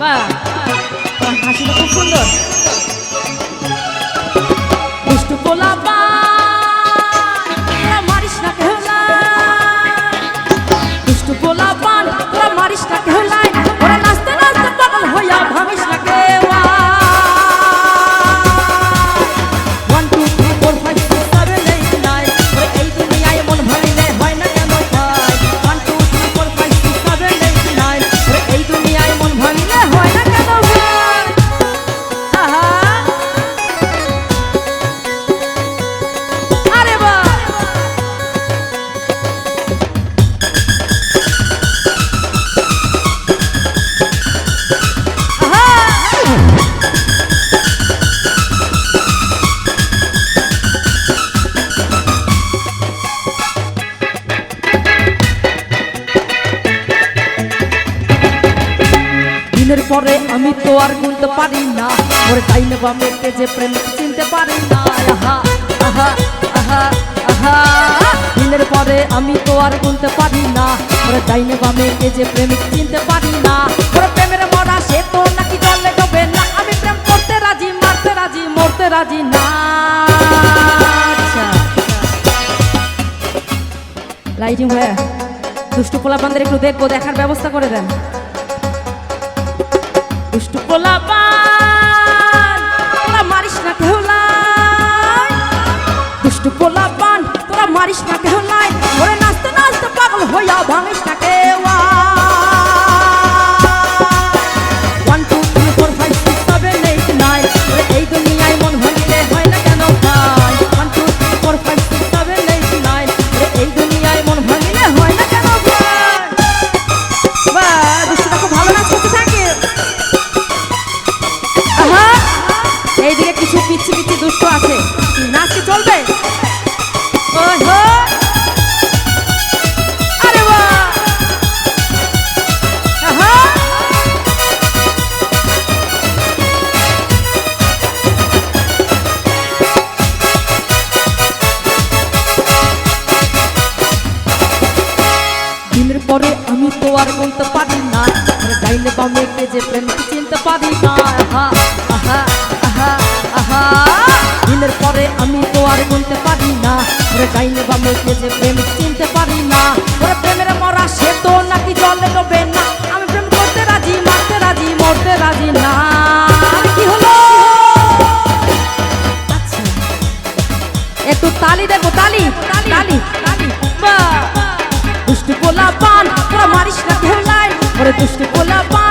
বাহ, তোমার হাসিটা খুব সুন্দর। দুষ্টু পোলাপান তোরা মারিস না কেউ লাই, দুষ্টু পোলাপান তোরা মারিস না কেউ লাই, ওরা নাচতে নাচতে পাগল হইয়া ভাঙিস না কেউ। 1 2 3 4 5 6 7 8 9 ওরে এই দুনিয়ায় মন ভাঙিলে হয় না কেন ভাই। 1 2 3 4 5 6 7 8 9 ওরে এই দুনিয়ায় মন ভাঙিলে হয় না কেন ভাই। আহা আরে বাহ, দিনের পরে আমি তো আর গুনতে পারি না, ওরে ডাইনে বামেকে যে প্রেম চিনতে পারি না। আহা আহা আহা আহা, দিনের পরে আমি তো আর গুনতে পারি না, ওরে ডাইনে বামেকে যে প্রেমিক চিনতে পারি না। ওরে প্রেমের মরা সে তো নাকি জলে ডোবে না, আমি প্রেম করতে রাজি, মারতে রাজি, মরতে রাজি না। আচ্ছা লাইটিং হয়ে দুষ্টু পোলাপানদের একটু দেখবো, দেখার ব্যবস্থা করে দেন। দুষ্টু পোলাপান তোরা মারিস না কেউ লাই, দুষ্টু পোলাপান তোরা মারিস না কেউ লাই, ওরে নাচতে নাচতে পাগল হইয়া ভাঙিস না কেউ। 1 2 3 4 5 6 7 8 9 ওরে এই দুনিয়ায় মন ভাঙিলে হয় না কেন ভাই। 1 2 3 4 5 6 7 8 9 ওরে এই দুনিয়ায় মন ভাঙিলে হয় না কেন ভাই। বাহ, দুষ্টুটা খুব ভালো নাচ করতে থাকে। এইদিকে কিছু পিচ্ছি পিচ্ছি দুষ্ট আছে, নাচ কি চলবে? ওহো আরে বাহ, আহা দিনের পরে আমি তো আর গুনতে পারি না, ডাইনে বামেকে যে প্রেমিক চিনতে পারি না। আহা আহা আহা আহা, দিনের পরে আমি তো আর গুনতে পারি না, ওরে ডাইনে বামেকে যে প্রেমিক চিনতে পারি না। ওরে প্রেমের মরা সে তো নাকি জলে ডোবে না, আমি প্রেম করতে রাজি, মারতে রাজি, মরতে রাজি না। আরে কি হলো? আচ্ছা একটু তালি দেখো, তালি তালি তালি। বাহ, দুষ্টু পোলাপান তোরা মারিস না কেউ লাই, ওরে দুষ্টু পোলাপান